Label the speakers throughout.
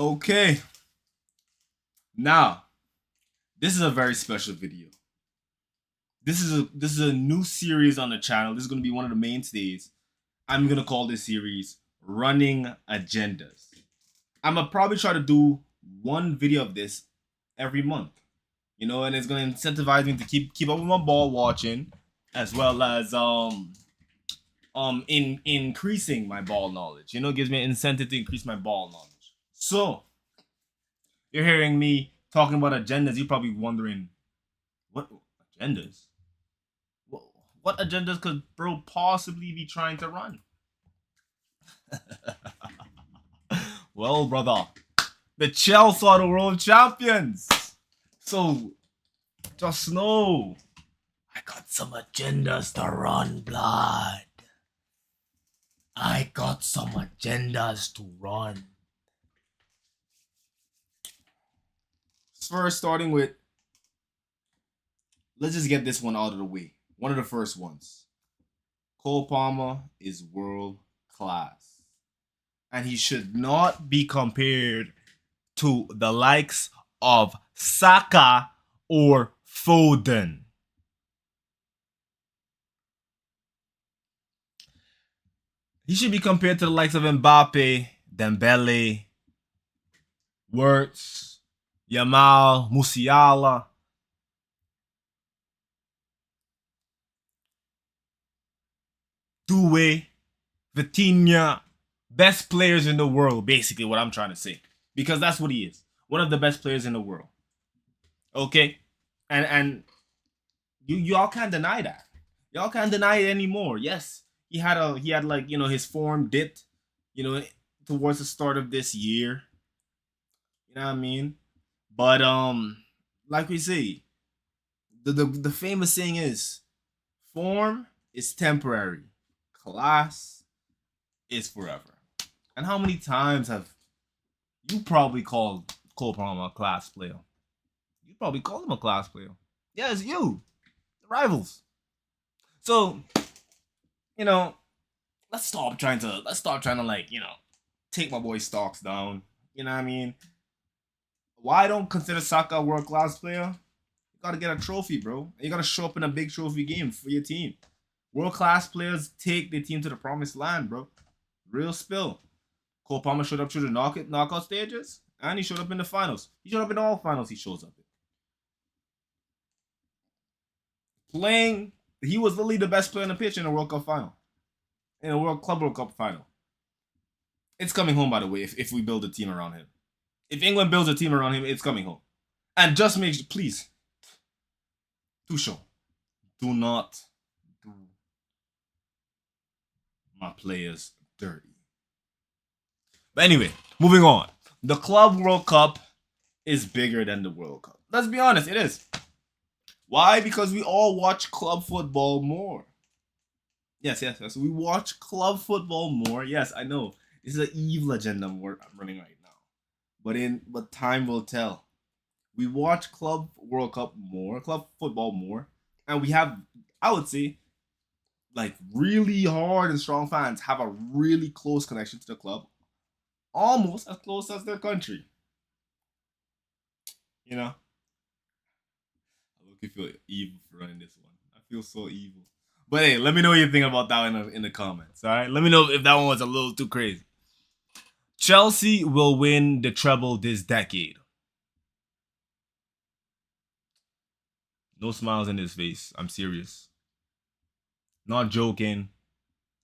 Speaker 1: Okay, now this is a very special video. This is a new series on the channel. This is gonna be one of the mainstays. I'm gonna call this series "Running Agendas." I'm gonna probably try to do one video of this every month, and it's gonna incentivize me to keep up with my ball watching, as well as in increasing my ball knowledge. It gives me an incentive to increase my ball knowledge. So you're hearing me talking about agendas. You're probably wondering, what agendas? What agendas could bro possibly be trying to run? Well, brother, the Chelsea are the world champions. So just know I got some agendas to run, blood. I got some agendas to run. First, starting with, let's just get this one out of the way. One of the first ones. Cole Palmer is world class. And he should not be compared to the likes of Saka or Foden. He should be compared to the likes of Mbappe, Dembele, Wirtz, Yamal, Musiala. Doué, Vitinha, best players in the world, basically what I'm trying to say. Because that's what he is. One of the best players in the world. Okay? And y'all can't deny that. Y'all can't deny it anymore. Yes, he had like, his form dipped, towards the start of this year. You know what I mean? But like we say, the famous saying is, form is temporary, class is forever. And how many times have you probably called Cole Palmer a class player? You probably called him a class player. Yeah, it's you. The rivals. So, let's stop trying to like, take my boy stocks down. You know what I mean? Why don't consider Saka a world class player? You gotta get a trophy, bro. You gotta show up in a big trophy game for your team. World class players take their team to the promised land, bro. Real spill. Cole Palmer showed up through the knockout stages, and he showed up in the finals. He showed up in all finals he shows up in. Playing, he was literally the best player on the pitch in a World Cup final. In a World Cup final. It's coming home, by the way, if we build a team around him. If England builds a team around him, it's coming home. And just make, please, Tuchel, do not do my players dirty. But anyway, moving on. The Club World Cup is bigger than the World Cup. Let's be honest, it is. Why? Because we all watch club football more. Yes. We watch club football more. Yes, I know. This is an evil agenda I'm running right now. But time will tell. We watch Club World Cup more, club football more, and we have, I would say, like, really hard and strong fans have a really close connection to the club, almost as close as their country. I look, feel evil for running this one. I feel so evil. But hey, let me know what you think about that in the comments. All right, let me know if that one was a little too crazy. Chelsea will win the treble this decade. No smiles in his face. I'm serious. Not joking.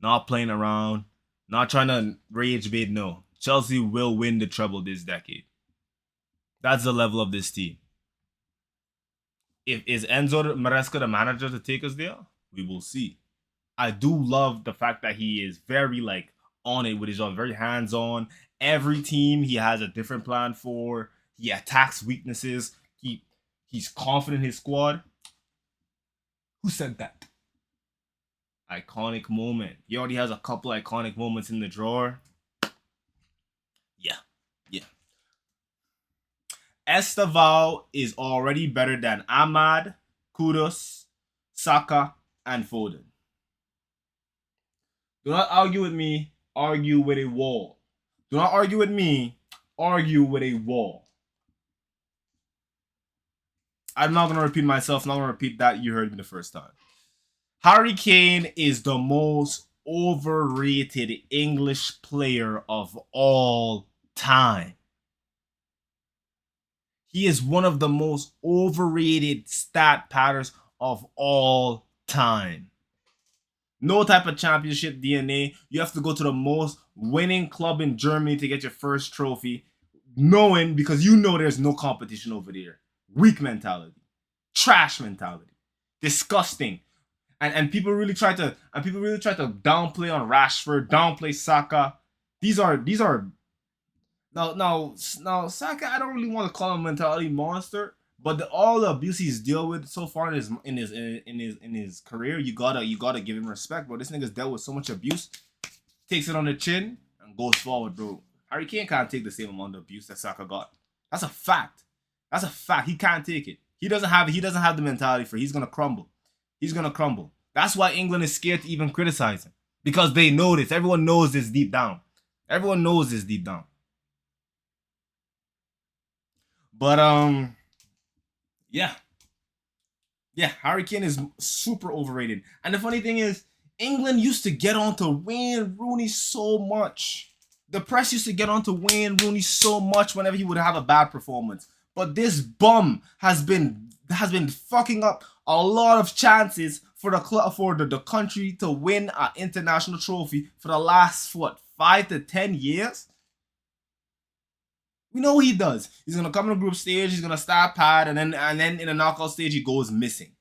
Speaker 1: Not playing around. Not trying to rage bait. No. Chelsea will win the treble this decade. That's the level of this team. Is Enzo Maresca the manager to take us there? We will see. I do love the fact that he is very, like, on it with his job, very hands-on. Every team he has a different plan for. He attacks weaknesses. He's confident in his squad. Who said that? Iconic moment. He already has a couple iconic moments in the drawer. Yeah. Esteval is already better than Ahmad, Kudus, Saka, and Foden. Do not argue with me. Argue with a wall. Do not argue with me. argue with a wall. I'm not gonna repeat myself. I'm not gonna repeat that. You heard me the first time. Harry Kane is the most overrated English player of all time. He is one of the most overrated stat patterns of all time. No type of championship DNA. You have to go to the most winning club in Germany to get your first trophy, knowing because you know there's no competition over there. Weak mentality, trash mentality, disgusting. And people really try to downplay on Rashford, downplay Saka. These are now Saka. I don't really want to call him a mentality monster, but all the abuse he's dealt with so far in his career, you gotta give him respect, bro. This nigga's dealt with so much abuse, takes it on the chin and goes forward, bro. Harry Kane can't take the same amount of abuse that Saka got. That's a fact. That's a fact. He can't take it. He doesn't have the mentality for it. He's gonna crumble. He's gonna crumble. That's why England is scared to even criticize him. Because they know this. Everyone knows this deep down. Everyone knows this deep down. But yeah. Yeah, Harry Kane is super overrated. And the funny thing is, England used to get on to Wayne Rooney so much. The press used to get on to Wayne Rooney so much whenever he would have a bad performance. But this bum has been fucking up a lot of chances for the country to win an international trophy for the last 5 to 10 years. We know what he does. He's gonna come in the group stage, he's gonna start pad, and then in the knockout stage he goes missing.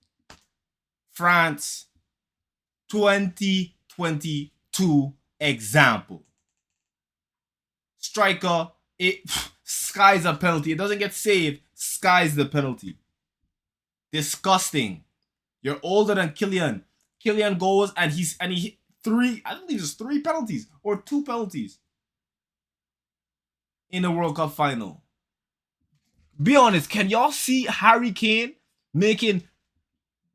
Speaker 1: France 2022 example. Striker, sky's a penalty. It doesn't get saved. Sky's the penalty. Disgusting. You're older than Kylian. Kylian goes and he three. I believe it's 3 penalties or 2 penalties in the World Cup final. Be honest. Can y'all see Harry Kane making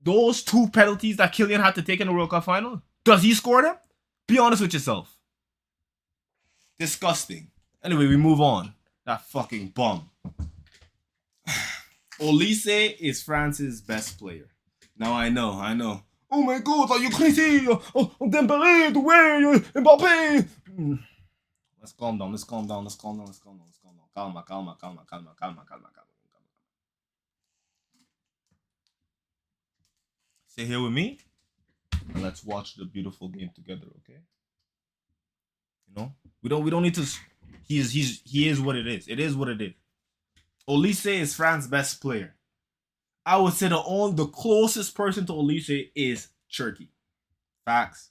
Speaker 1: those 2 penalties that Kylian had to take in the World Cup final? Does he score them? Be honest with yourself. Disgusting. Anyway, we move on. That fucking bum. Olise is France's best player. Now I know. Oh my God, are you crazy? Oh, Dembele, the way, Mbappe. Let's calm down. Calma. Stay here with me and let's watch the beautiful game together, okay? You know, we don't need to. He is what it is. It is what it is. Olise is France's best player. I would say the closest person to Olise is Turkey. Facts.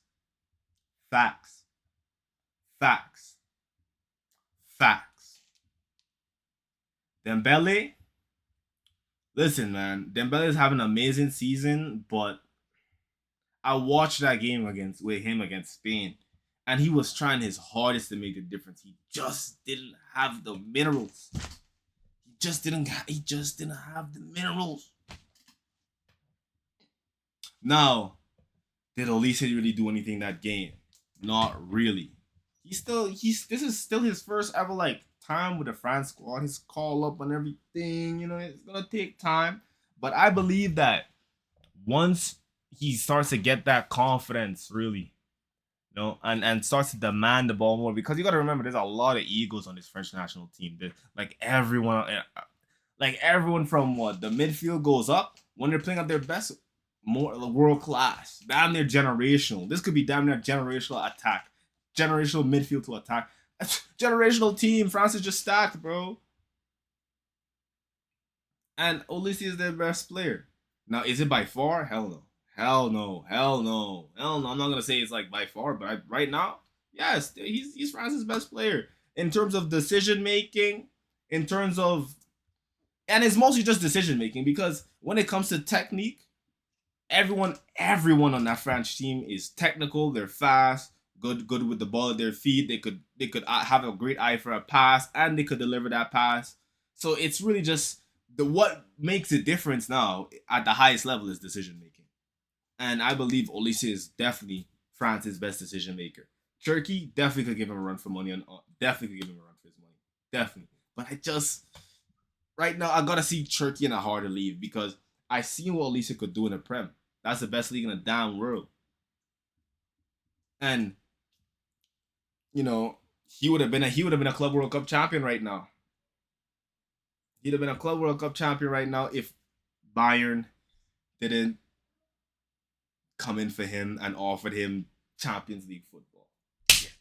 Speaker 1: Dembele. Listen, man. Dembele is having an amazing season, but I watched that game with him against Spain, and he was trying his hardest to make the difference. He just didn't have the minerals. He just didn't have the minerals. Now, did Olise really do anything that game? Not really. This is still his first ever time with the France squad. His call up and everything, it's gonna take time. But I believe that once he starts to get that confidence, really, and starts to demand the ball more, because you gotta remember there's a lot of egos on this French national team. Everyone from the midfield goes up when they're playing at their best, more world class, damn near generational. This could be damn near generational attack, generational midfield to attack, generational team. France is just stacked, bro. And Olise is their best player. Now, is it by far? Hell no. I'm not gonna say it's by far, but right now, yes, he's France's best player in terms of decision making, and it's mostly just decision making, because when it comes to technique, everyone on that French team is technical. They're fast, good with the ball at their feet. They could have a great eye for a pass, and they could deliver that pass. So it's really just what makes a difference now at the highest level is decision making. And I believe Olise is definitely France's best decision maker. Turkey definitely could give him a run for money, and definitely could give him a run for his money. Definitely. But right now, I gotta see Turkey and a harder leave because I seen what Lisa could do in the Prem. That's the best league in the damn world. And he would have been a Club World Cup champion right now. He'd have been a Club World Cup champion right now if Bayern didn't come in for him and offered him Champions League football. Shit.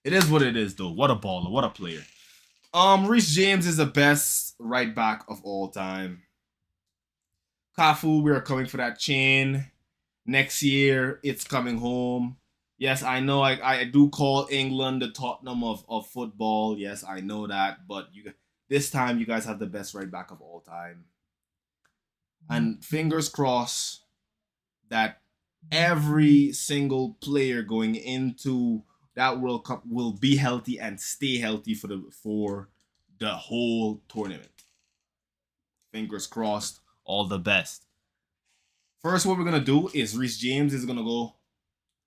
Speaker 1: It is what it is, though. What a baller. What a player. Reece James is the best right back of all time. Cafu, we are coming for that chain. Next year, it's coming home. Yes, I know I do call England the Tottenham of football. Yes, I know that. But this time, you guys have the best right back of all time. And fingers crossed that every single player going into that World Cup will be healthy and stay healthy for the whole tournament. Fingers crossed. All the best. First, what we're going to do is Reece James is going to go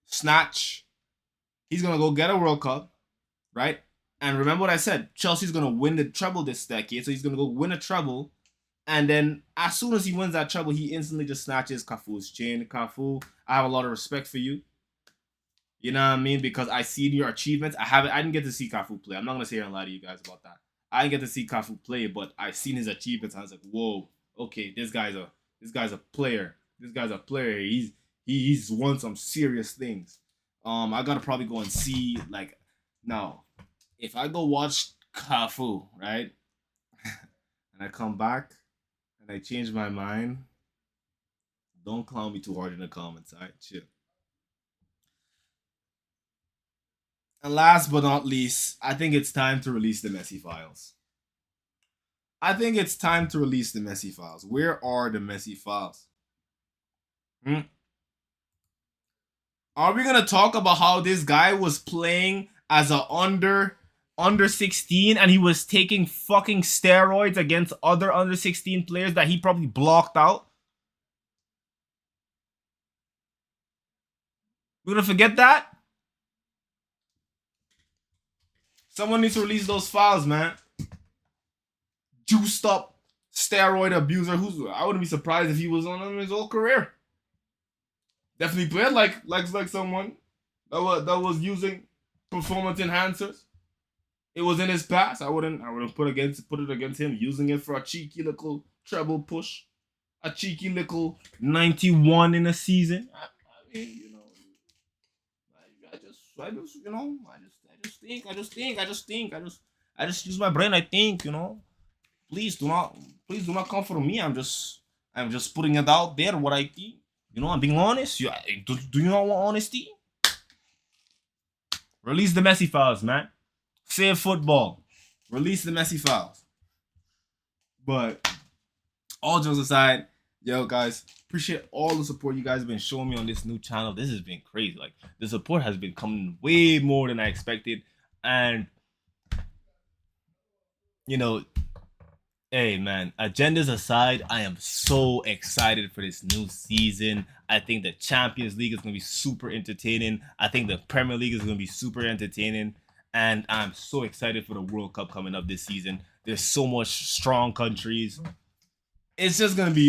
Speaker 1: snatch. He's going to go get a World Cup, right? And remember what I said. Chelsea's going to win the treble this decade. So he's going to go win a treble. And then as soon as he wins that treble, he instantly just snatches Cafu's chain. Cafu, I have a lot of respect for you. You know what I mean? Because I seen your achievements. I didn't get to see Cafu play. I'm not going to sit here and lie to you guys about that. I didn't get to see Cafu play, but I seen his achievements. I was like, whoa, okay, this guy's a player. This guy's a player. He's won some serious things. I gotta probably go and see, like, now, if I go watch Cafu, right, and I come back and I change my mind, don't clown me too hard in the comments, alright? Chill. And last but not least, I think it's time to release the Messi files. Where are the Messi files? Are we gonna talk about how this guy was playing as a under 16 and he was taking fucking steroids against other under 16 players that he probably blocked out? We're gonna forget that? Someone needs to release those files, man. Juiced up steroid abuser. I wouldn't be surprised if he was on him his whole career. Definitely played like someone that was using performance enhancers. It was in his past. I wouldn't put it against him using it for a cheeky little treble push, a cheeky little 91 in a season. I mean, I just use my brain. I think, please do not come for me. I'm just putting it out there what I think. I'm being honest. Do you not want honesty? Release the Messi files, man. Save football. Release the Messi files. But all jokes aside, yo guys, appreciate all the support you guys have been showing me on this new channel. This has been crazy. Like, the support has been coming way more than I expected. And hey man, agendas aside, I am so excited for this new season. I think the Champions League is going to be super entertaining. I think the Premier League is going to be super entertaining. And I'm so excited for the World Cup coming up this season. There's so much strong countries. It's just going to be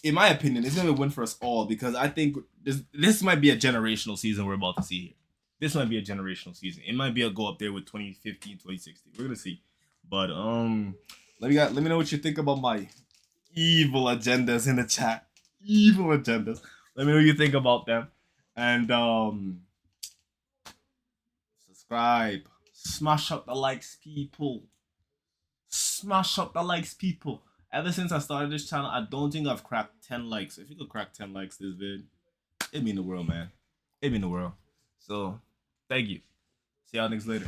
Speaker 1: in my opinion, it's going to be a win for us all, because I think this might be a generational season we're about to see here. This might be a generational season. It might be a go up there with 2015, 2016. We're going to see. But let me know what you think about my evil agendas in the chat. Evil agendas. Let me know what you think about them. And subscribe. Smash up the likes, people. Smash up the likes, people. Ever since I started this channel, I don't think I've cracked 10 likes. If you could crack 10 likes this vid, it'd mean the world, man. It'd mean the world. So, thank you. See y'all niggas later.